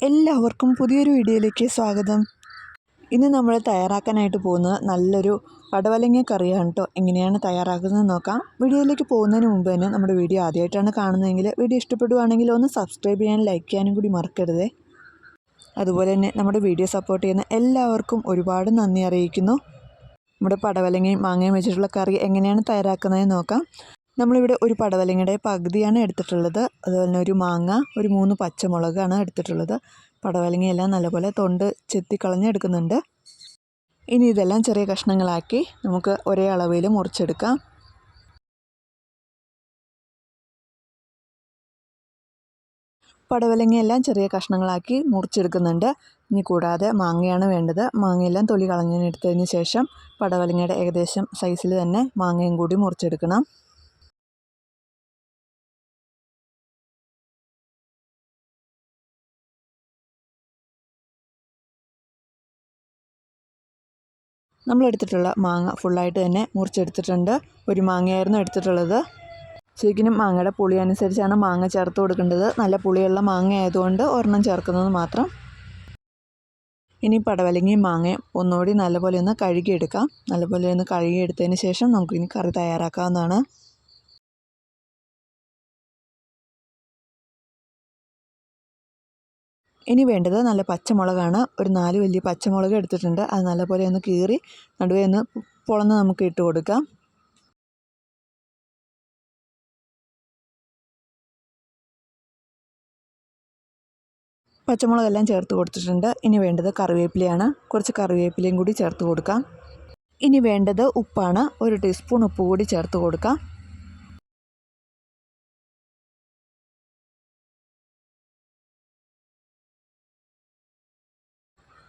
എല്ലാവർക്കും പുതിയൊരു വീഡിയോയിലേക്ക് സ്വാഗതം. ഇന്ന് നമ്മൾ തയ്യാറാക്കാനായിട്ട് പോകുന്നത് നല്ലൊരു പടവലങ്ങ കറിയാണ് കേട്ടോ. എങ്ങനെയാണ് തയ്യാറാക്കുന്നത് നോക്കാം. വീഡിയോയിലേക്ക് പോകുന്നതിന് മുമ്പ് തന്നെ നമ്മുടെ വീഡിയോ ആദ്യമായിട്ടാണ് കാണുന്നതെങ്കിൽ വീഡിയോ ഇഷ്ടപ്പെടുവാണെങ്കിൽ ഒന്ന് സബ്സ്ക്രൈബ് ചെയ്യാനും ലൈക്ക് ചെയ്യാനും കൂടി മറക്കരുതേ. അതുപോലെ തന്നെ നമ്മുടെ വീഡിയോ സപ്പോർട്ട് ചെയ്യുന്ന എല്ലാവർക്കും ഒരുപാട് നന്ദി അറിയിക്കുന്നു. നമ്മുടെ പടവലങ്ങയും മാങ്ങയും വെച്ചിട്ടുള്ള കറി എങ്ങനെയാണ് തയ്യാറാക്കുന്നതെന്ന് നോക്കാം. നമ്മളിവിടെ ഒരു പടവലങ്ങയുടെ പകുതിയാണ് എടുത്തിട്ടുള്ളത്. അതുപോലെ തന്നെ ഒരു മാങ്ങ, ഒരു 3 പച്ചമുളകാണ് എടുത്തിട്ടുള്ളത്. പടവലങ്ങയെല്ലാം നല്ലപോലെ തൊണ്ട് ചെത്തിക്കളഞ്ഞെടുക്കുന്നുണ്ട്. ഇനി ഇതെല്ലാം ചെറിയ കഷ്ണങ്ങളാക്കി നമുക്ക് ഒരേ അളവിൽ മുറിച്ചെടുക്കാം. പടവലങ്ങയെല്ലാം ചെറിയ കഷ്ണങ്ങളാക്കി മുറിച്ചെടുക്കുന്നുണ്ട്. ഇനി കൂടാതെ മാങ്ങയാണ് വേണ്ടത്. മാങ്ങയെല്ലാം തൊലി കളഞ്ഞെടുത്തതിന് ശേഷം പടവലങ്ങയുടെ ഏകദേശം സൈസിൽ തന്നെ മാങ്ങയും കൂടി മുറിച്ചെടുക്കണം. നമ്മളെടുത്തിട്ടുള്ള മാങ്ങ ഫുള്ളായിട്ട് തന്നെ മുറിച്ചെടുത്തിട്ടുണ്ട്. ഒരു മാങ്ങയായിരുന്നു എടുത്തിട്ടുള്ളത്. ശരിക്കും മാങ്ങയുടെ പുളി അനുസരിച്ചാണ് മാങ്ങ ചേർത്ത് കൊടുക്കേണ്ടത്. നല്ല പുളിയുള്ള മാങ്ങ ആയതുകൊണ്ട് ഒരെണ്ണം ചേർക്കുന്നത് മാത്രം. ഇനി പടവലങ്ങയും മാങ്ങയും ഒന്നുകൂടി നല്ലപോലെ ഒന്ന് കഴുകിയെടുക്കാം. നല്ലപോലെ ഒന്ന് കഴുകിയെടുത്തതിന് ശേഷം നമുക്കിനി കറി തയ്യാറാക്കാവുന്നതാണ്. ഇനി വേണ്ടത് നല്ല പച്ചമുളകാണ്. ഒരു 4 വലിയ പച്ചമുളക് എടുത്തിട്ടുണ്ട്. അത് നല്ലപോലെ ഒന്ന് കീറി നടുവേ ഒന്ന് പൊളന്ന് നമുക്ക് ഇട്ട് കൊടുക്കാം. പച്ചമുളകെല്ലാം ചേർത്ത് കൊടുത്തിട്ടുണ്ട്. ഇനി വേണ്ടത് കറിവേപ്പിലയാണ്. കുറച്ച് കറിവേപ്പിലയും കൂടി ചേർത്ത് കൊടുക്കാം. ഇനി വേണ്ടത് ഉപ്പാണ്. 1 ടീസ്പൂൺ ഉപ്പ് കൂടി ചേർത്ത് കൊടുക്കാം.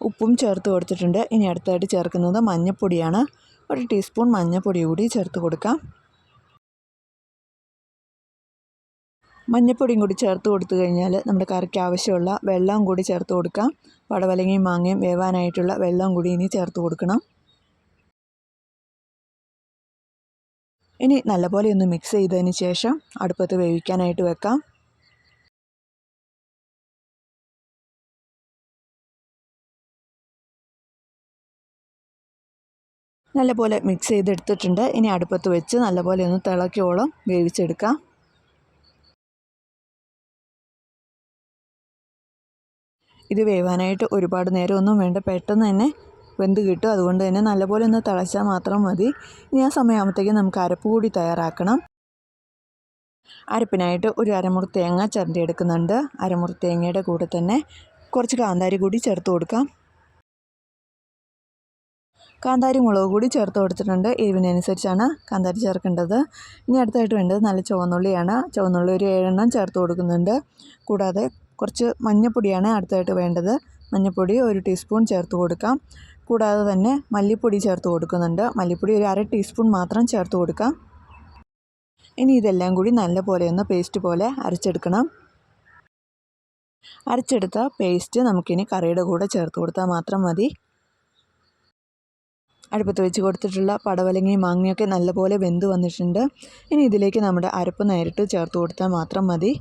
ഉപ്പും ചേർത്ത് കൊടുത്തിട്ടുണ്ട്. ഇനി അടുത്തായിട്ട് ചേർക്കുന്നത് മഞ്ഞൾപ്പൊടിയാണ്. 1 ടീസ്പൂൺ മഞ്ഞൾപ്പൊടി കൂടി ചേർത്ത് കൊടുക്കാം. മഞ്ഞൾപ്പൊടിയും കൂടി ചേർത്ത് കൊടുത്തു കഴിഞ്ഞാൽ നമ്മുടെ കറിക്ക് ആവശ്യമുള്ള വെള്ളം കൂടി ചേർത്ത് കൊടുക്കാം. പടവലങ്ങയും മാങ്ങയും വേവാനായിട്ടുള്ള വെള്ളം കൂടി ഇനി ചേർത്ത് കൊടുക്കണം. ഇനി നല്ലപോലെ ഒന്ന് മിക്സ് ചെയ്തതിന് ശേഷം അടുപ്പത്ത് വേവിക്കാനായിട്ട് വെക്കാം. നല്ലപോലെ മിക്സ് ചെയ്തെടുത്തിട്ടുണ്ട്. ഇനി അടുപ്പത്ത് വെച്ച് നല്ലപോലെ ഒന്ന് തിളക്കിയോളം വേവിച്ചെടുക്കാം. ഇത് വേവാനായിട്ട് ഒരുപാട് നേരമൊന്നും വേണ്ട, പെട്ടെന്ന് തന്നെ വെന്ത് കിട്ടും. അതുകൊണ്ട് തന്നെ നല്ലപോലെ ഒന്ന് തിളച്ചാൽ മാത്രം മതി. ഇനി ആ സമയമാകുമ്പോഴത്തേക്കും നമുക്ക് അരപ്പ് കൂടി തയ്യാറാക്കണം. അരപ്പിനായിട്ട് ഒരു അരമുറി തേങ്ങ ചിരണ്ടി എടുക്കുന്നുണ്ട്. അരമുറി തേങ്ങയുടെ കൂടെ തന്നെ കുറച്ച് കാന്താരി കൂടി ചേർത്ത് കൊടുക്കാം. കാന്താരി മുളക് കൂടി ചേർത്ത് കൊടുത്തിട്ടുണ്ട്. എരിവിനനുസരിച്ചാണ് കാന്താരി ചേർക്കേണ്ടത്. ഇനി അടുത്തായിട്ട് വേണ്ടത് നല്ല ചുവന്നുള്ളിയാണ്. ചുവന്നുള്ളി ഒരു 7 എണ്ണം ചേർത്ത് കൊടുക്കുന്നുണ്ട്. കൂടാതെ കുറച്ച് മഞ്ഞൾപ്പൊടിയാണ് അടുത്തായിട്ട് വേണ്ടത്. മഞ്ഞൾപ്പൊടി 1 ടീസ്പൂൺ ചേർത്ത് കൊടുക്കാം. കൂടാതെ തന്നെ മല്ലിപ്പൊടി ചേർത്ത് കൊടുക്കുന്നുണ്ട്. മല്ലിപ്പൊടി ഒരു 1/2 ടീസ്പൂൺ മാത്രം ചേർത്ത് കൊടുക്കാം. ഇനി ഇതെല്ലാം കൂടി നല്ലപോലെ ഒന്ന് പേസ്റ്റ് പോലെ അരച്ചെടുക്കണം. അരച്ചെടുത്ത പേസ്റ്റ് നമുക്കിനി കറിയുടെ കൂടെ ചേർത്ത് കൊടുത്താൽ മാത്രം മതി. അടുപ്പത്ത് വെച്ച് കൊടുത്തിട്ടുള്ള പടവലങ്ങയും മാങ്ങയൊക്കെ നല്ലപോലെ വെന്ത് വന്നിട്ടുണ്ട്. ഇനി ഇതിലേക്ക് നമ്മുടെ അരപ്പ് നേരിട്ട് ചേർത്ത് കൊടുത്താൽ മാത്രം മതി.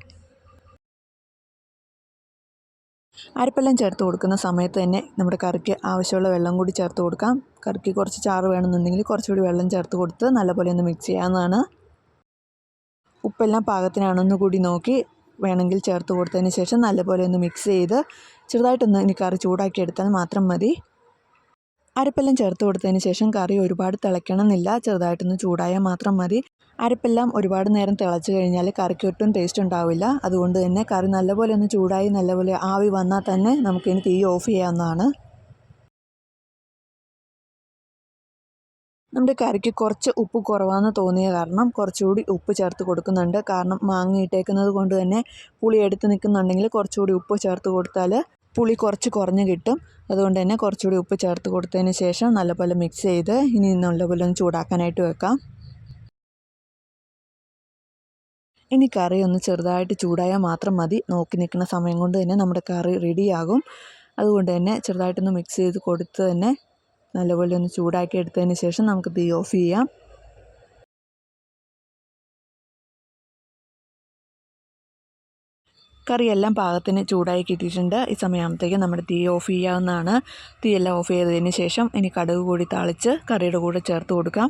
അരപ്പെല്ലാം ചേർത്ത് കൊടുക്കുന്ന സമയത്ത് തന്നെ നമ്മുടെ കറിക്ക് ആവശ്യമുള്ള വെള്ളം കൂടി ചേർത്ത് കൊടുക്കാം. കറിക്ക് കുറച്ച് ചാറ് വേണമെന്നുണ്ടെങ്കിൽ കുറച്ചുകൂടി വെള്ളം ചേർത്ത് കൊടുത്ത് നല്ലപോലെ ഒന്ന് മിക്സ് ചെയ്യാവുന്നതാണ്. ഉപ്പെല്ലാം പാകത്തിനാണെന്ന് കൂടി നോക്കി വേണമെങ്കിൽ ചേർത്ത് കൊടുത്തതിന് ശേഷം നല്ലപോലെ ഒന്ന് മിക്സ് ചെയ്ത് ചെറുതായിട്ടൊന്ന് ഇനി കറി ചൂടാക്കി എടുത്താൽ മാത്രം മതി. അരപ്പെല്ലാം ചേർത്ത് കൊടുത്തതിന് ശേഷം കറി ഒരുപാട് തിളയ്ക്കണമെന്നില്ല, ചെറുതായിട്ടൊന്ന് ചൂടായാൽ മാത്രം മതി. അരപ്പെല്ലാം ഒരുപാട് നേരം തിളച്ച് കഴിഞ്ഞാൽ കറിക്ക് ഒട്ടും ടേസ്റ്റ് ഉണ്ടാവില്ല. അതുകൊണ്ട് തന്നെ കറി നല്ലപോലെ ഒന്ന് ചൂടായി നല്ലപോലെ ആവി വന്നാൽ തന്നെ നമുക്കിനി തീ ഓഫ് ചെയ്യാവുന്നതാണ്. നമ്മുടെ കറിക്ക് കുറച്ച് ഉപ്പ് കുറവാണെന്ന് തോന്നിയ കാരണം കുറച്ചുകൂടി ഉപ്പ് ചേർത്ത് കൊടുക്കുന്നുണ്ട്. കാരണം മാങ്ങ ഇട്ടേക്കുന്നത് കൊണ്ട് തന്നെ പുളി എടുത്ത് നിൽക്കുന്നുണ്ടെങ്കിൽ കുറച്ചുകൂടി ഉപ്പ് ചേർത്ത് കൊടുത്താൽ പുളി കുറച്ച് കുറഞ്ഞ് കിട്ടും. അതുകൊണ്ട് തന്നെ കുറച്ചുകൂടി ഉപ്പ് ചേർത്ത് കൊടുത്തതിന് ശേഷം നല്ലപോലെ മിക്സ് ചെയ്ത് ഇനി നല്ലപോലെ ഒന്ന് ചൂടാക്കാനായിട്ട് വെക്കാം. ഇനി കറി ഒന്ന് ചെറുതായിട്ട് ചൂടായാൽ മാത്രം മതി. നോക്കി നിൽക്കുന്ന സമയം കൊണ്ട് തന്നെ നമ്മുടെ കറി റെഡിയാകും. അതുകൊണ്ട് തന്നെ ചെറുതായിട്ടൊന്ന് മിക്സ് ചെയ്ത് കൊടുത്ത് തന്നെ നല്ലപോലെ ഒന്ന് ചൂടാക്കി എടുത്തതിന് ശേഷം നമുക്ക് തീ ഓഫ് ചെയ്യാം. കറിയെല്ലാം പാകത്തിന് ചൂടായി കിട്ടിയിട്ടുണ്ട്. ഈ സമയമാകുമ്പോഴത്തേക്കും നമ്മുടെ തീ ഓഫ് ചെയ്യാവുന്നതാണ്. തീയെല്ലാം ഓഫ് ചെയ്തതിന് ശേഷം ഇനി കടുക് കൂടി താളിച്ച് കറിയുടെ കൂടെ ചേർത്ത് കൊടുക്കാം.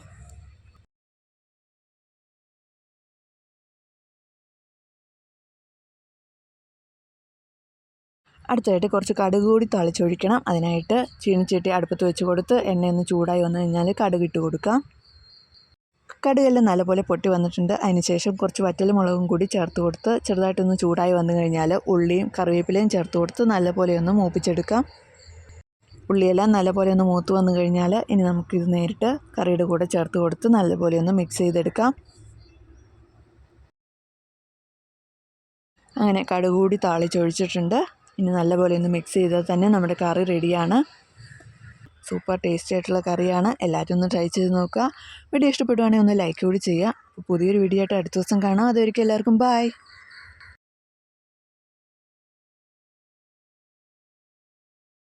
അടുത്തതായിട്ട് കുറച്ച് കടുക് കൂടി തളിച്ചൊഴിക്കണം. അതിനായിട്ട് ചീനിച്ചട്ടി അടുപ്പത്ത് വെച്ച് കൊടുത്ത് എണ്ണയൊന്ന് ചൂടായി വന്നു കഴിഞ്ഞാൽ കടുക് ഇട്ട് കൊടുക്കാം. കടുകെല്ലാം നല്ലപോലെ പൊട്ടി വന്നിട്ടുണ്ട്. അതിനുശേഷം കുറച്ച് വറ്റൽമുളകും കൂടി ചേർത്ത് കൊടുത്ത് ചെറുതായിട്ടൊന്ന് ചൂടായി വന്നു കഴിഞ്ഞാൽ ഉള്ളിയും കറിവേപ്പിലയും ചേർത്ത് കൊടുത്ത് നല്ലപോലെ ഒന്ന് മൂപ്പിച്ചെടുക്കാം. ഉള്ളിയെല്ലാം നല്ലപോലെ ഒന്ന് മൂത്ത് വന്നു കഴിഞ്ഞാൽ ഇനി നമുക്കിത് നേരിട്ട് കറിയുടെ കൂടെ ചേർത്ത് കൊടുത്ത് നല്ലപോലെ ഒന്ന് മിക്സ് ചെയ്തെടുക്കാം. അങ്ങനെ കടുക് കൂടി താളിച്ചൊഴിച്ചിട്ടുണ്ട്. ഇനി നല്ലപോലെ ഒന്ന് മിക്സ് ചെയ്താൽ തന്നെ നമ്മുടെ കറി റെഡിയാണ്. സൂപ്പർ ടേസ്റ്റി ആയിട്ടുള്ള കറിയാണ്. എല്ലാവരും ഒന്ന് ട്രൈ ചെയ്ത് നോക്കുക. വീഡിയോ ഇഷ്ടപ്പെടുവാണെങ്കിൽ ഒന്ന് ലൈക്ക് കൂടി ചെയ്യുക. പുതിയൊരു വീഡിയോ ആയിട്ട് അടുത്ത ദിവസം കാണാം. അതുവരെയ്ക്കും എല്ലാവർക്കും ബൈ.